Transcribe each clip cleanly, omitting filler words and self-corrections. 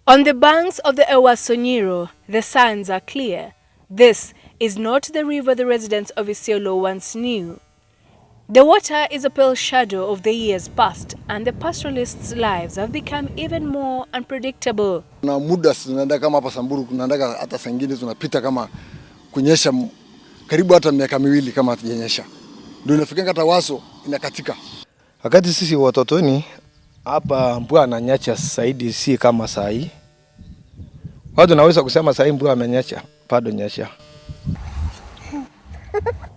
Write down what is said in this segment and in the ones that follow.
On the banks of the Ewaso Nyiro, the signs are clear. This is not the river the residents of Ewaso once knew. The water is a pale shadow of the years past, and the pastoralists' lives have become even more unpredictable. Na muda tunaenda kama hapa Samburu, tunaenda hata sangine tunapita kama kunyesha karibu hata miaka miwili kama hatujanyesha. Ndio inafika hata Waso inakatika. Wakati sisi watotoni hapa mvua ananyesha zaidi, si kama saa hii. Watu naweza kusema saa hii mvua amenyesha, bado nyesha.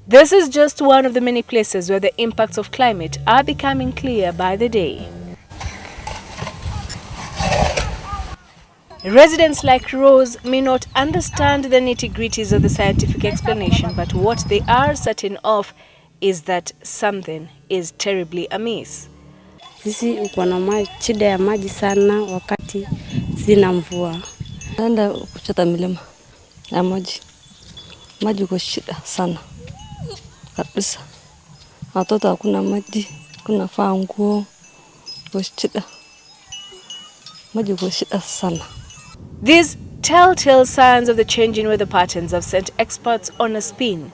This is just one of the many places where the impacts of climate are becoming clear by the day. Residents like Rose may not understand the nitty-gritties of the scientific explanation, but what they are certain of is that something is terribly amiss. Sisi uko na shida ya maji sana wakati zina mvua. Naenda kuchota milima ya maji. Maji uko shida sana. Kabisa. Watoto hakuna maji, kuna faa nguo. Uko shida. Maji uko shida sana. These telltale signs of the changing weather patterns have sent experts on a spin.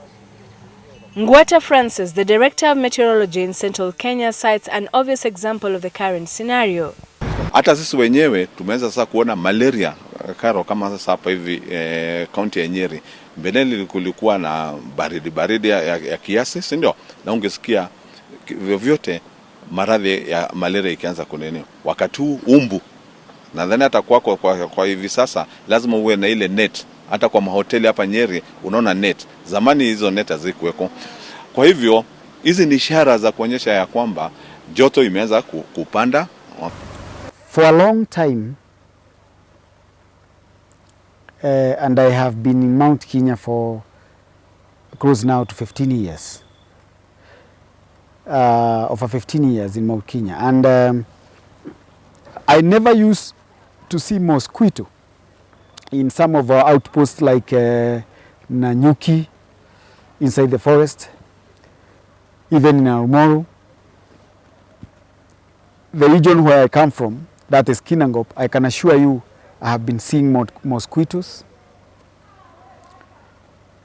Ngwata Francis, the director of meteorology in Central Kenya, cites an obvious example of the current scenario. Hata sisi wenyewe tumeweza sasa kuona malaria karo kama sasa hapa hivi kaunti ya Nyeri. Mbeleni kulikuwa na baridi ya kiasi, si ndio? Na ungesikia vyovyote maradhi ya malaria ikianza kunenea. Wakati huu umbu, nadhani hata kwa hivi sasa lazima uwe na ile net. Hata kwa mahoteli hapa Nyeri unaona net. Zamani hizo net hazikuweko. Kwa hivyo hizi ni ishara za kuonyesha ya kwamba joto imeanza kupanda. For a long time, and I have been in Mount Kenya for close now to 15 years. Over 15 years in Mount Kenya. And I never used to see mosquito in some of our outposts like Nanyuki, inside the forest, even in Arumoro. The region where I come from, that is Kinangop, I can assure you I have been seeing mosquitoes.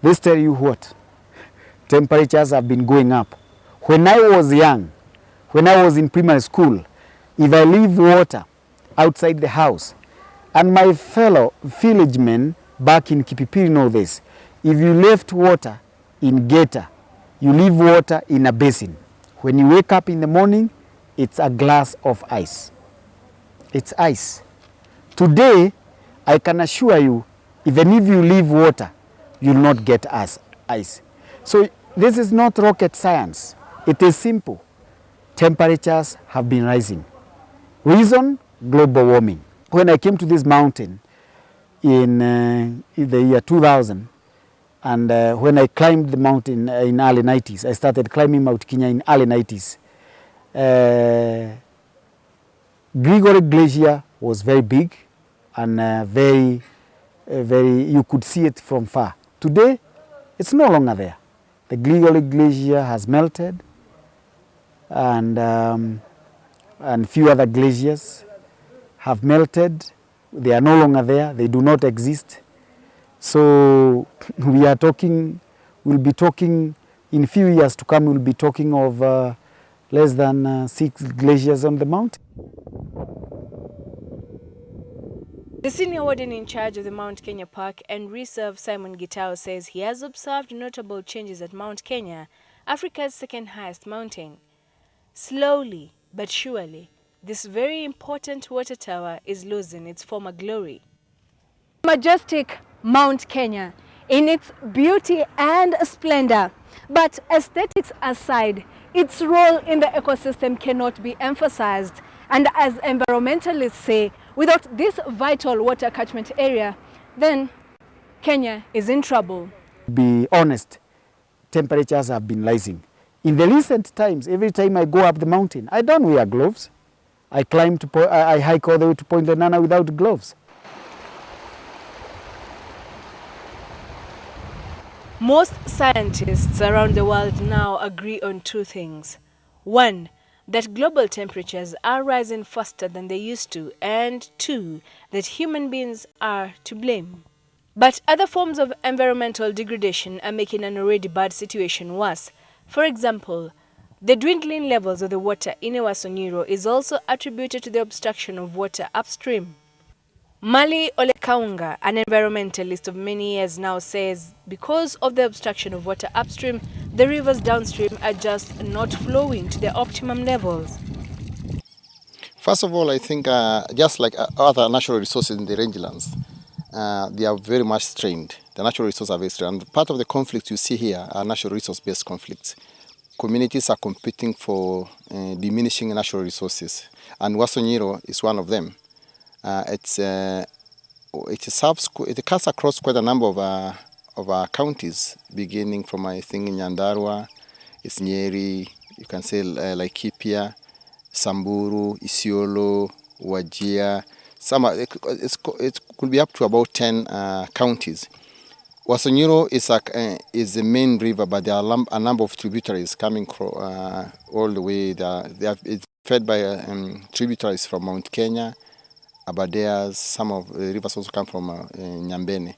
This tell you what? Temperatures have been going up. When I was young, when I was in primary school, if I leave water outside the house, and my fellow village men back in Kipipiri know this, if you left water in gutter, you leave water in a basin. When you wake up in the morning, it's a glass of ice. It's ice. Today, I can assure you, even if you leave water, you'll not get ice. So this is not rocket science. It is simple. Temperatures have been rising. Reason? Global warming. When I came to this mountain in the year 2000, and when I climbed the mountain in early 90s, I started climbing Mount Kenya in early 90s. Gregory Glacier was very big and very, you could see it from far. Today, it's no longer there. The Gregory Glacier has melted, and few other glaciers have melted. They are no longer there. They do not exist. So we'll be talking in few years to come, we'll be talking of less than 6 glaciers on the mountain. The senior warden in charge of the Mount Kenya Park and Reserve, Simon Gitao, says he has observed notable changes at Mount Kenya, Africa's second highest mountain. Slowly but surely, this very important water tower is losing its former glory. Majestic Mount Kenya in its beauty and splendor. But aesthetics aside, its role in the ecosystem cannot be emphasized. And as environmentalists say, without this vital water catchment area, then Kenya is in trouble. Be honest, temperatures have been rising. In the recent times, every time I go up the mountain, I don't wear gloves. I hike all the way to Point Lenana without gloves. Most scientists around the world now agree on two things. One, that global temperatures are rising faster than they used to, and 2, that human beings are to blame. But other forms of environmental degradation are making an already bad situation worse. For example, the dwindling levels of the water in Ewaso Nyiro is also attributed to the obstruction of water upstream. Mali Olekaunga, an environmentalist of many years now, says because of the obstruction of water upstream, the rivers downstream are just not flowing to their optimum levels. First of all, I think just like other natural resources in the rangelands, they are very much strained. The natural resources are very strained. And part of the conflicts you see here are natural resource-based conflicts. Communities are competing for diminishing natural resources, and Ewaso Nyiro is one of them. It cuts across quite a number of counties, beginning from, I think, Nyandarua, it's Nyeri, you can say Laikipia, Samburu, Isiolo, Wajir. It could be up to about 10 counties. Ewaso Nyiro is the main river, but there are a number of tributaries coming all the way. It's fed by tributaries from Mount Kenya, Aberdares. Some of the rivers also come from Nyambene.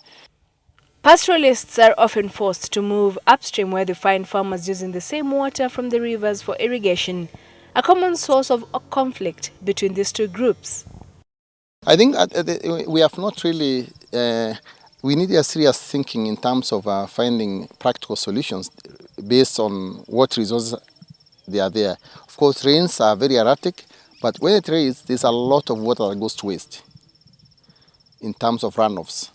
Pastoralists are often forced to move upstream where they find farmers using the same water from the rivers for irrigation, a common source of conflict between these two groups. I think we have not really, we need a serious thinking in terms of finding practical solutions based on what resources they are there. Of course, rains are very erratic, but when it rains, there's a lot of water that goes to waste in terms of runoffs.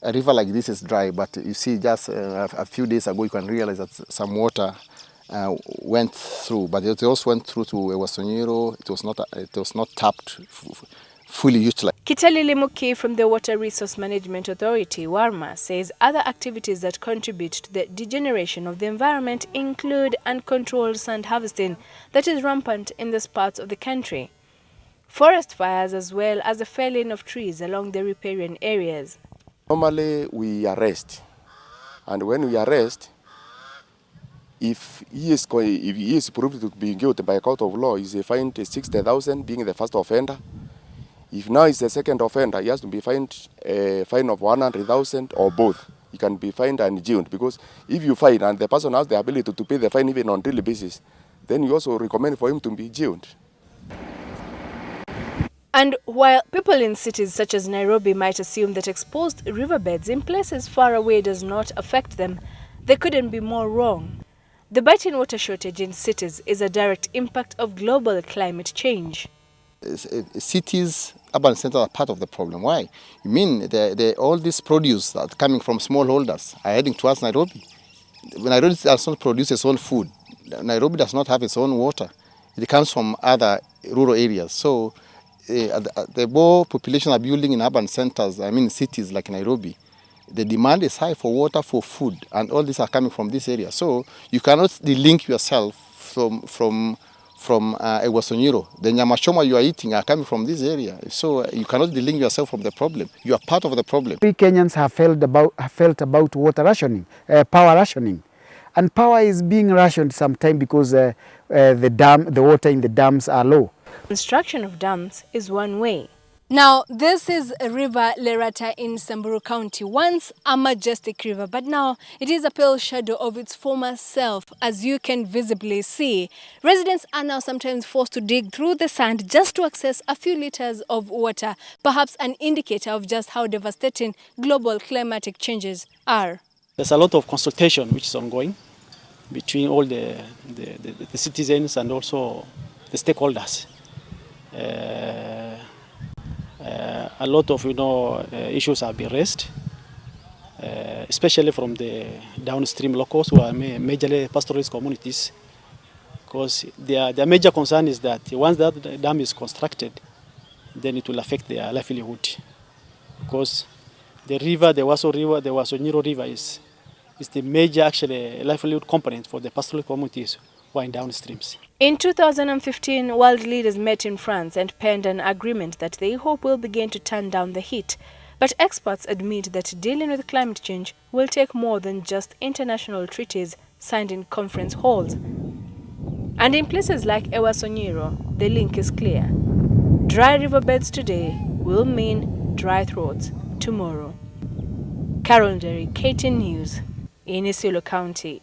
A river like this is dry, but you see just a few days ago, you can realize that some water went through, but it also went through to Ewaso Nyiro. It was not tapped fully utilized. Kitalili Muki from the Water Resource Management Authority, WARMA, says other activities that contribute to the degeneration of the environment include uncontrolled sand harvesting that is rampant in these parts of the country, forest fires, as well as the felling of trees along the riparian areas. Normally we arrest, and when we arrest, if he is proved to be guilty by a court of law, he is fined 60,000, being the first offender. If now he's the second offender, he has to be fined a fine of 100,000 or both. He can be fined and jailed, because if you fine and the person has the ability to pay the fine even on daily basis, then you also recommend for him to be jailed. And while people in cities such as Nairobi might assume that exposed riverbeds in places far away does not affect them, they couldn't be more wrong. The biting water shortage in cities is a direct impact of global climate change. Cities, urban centers are part of the problem. Why? You mean all this produce that coming from smallholders are heading towards Nairobi. Nairobi does not produce its own food. Nairobi does not have its own water. It comes from other rural areas. So the more population are building in urban centers, I mean cities like Nairobi, the demand is high for water, for food, and all these are coming from this area. So you cannot delink yourself from Ewaso Nyiro. The nyamachoma you are eating are coming from this area. So you cannot delink yourself from the problem. You are part of the problem. We Kenyans have felt about water rationing, power rationing. And power is being rationed sometimes because the water in the dams are low. Construction of dams is one way. Now, this is River Lerata in Samburu County, once a majestic river, but now it is a pale shadow of its former self, as you can visibly see. Residents are now sometimes forced to dig through the sand just to access a few liters of water, perhaps an indicator of just how devastating global climatic changes are. There's a lot of consultation which is ongoing between all the citizens and also the stakeholders. A lot of issues have been raised, especially from the downstream locals who are majorly pastoralist communities, because their major concern is that once that dam is constructed, then it will affect their livelihood, because the river, the Ewaso Nyiro River is the major actually livelihood component for the pastoral communities who are in downstreams. In 2015, world leaders met in France and penned an agreement that they hope will begin to turn down the heat. But experts admit that dealing with climate change will take more than just international treaties signed in conference halls. And in places like Ewaso Nyiro, the link is clear. Dry riverbeds today will mean dry throats tomorrow. Carol Derry, KTN News, in Isiolo County.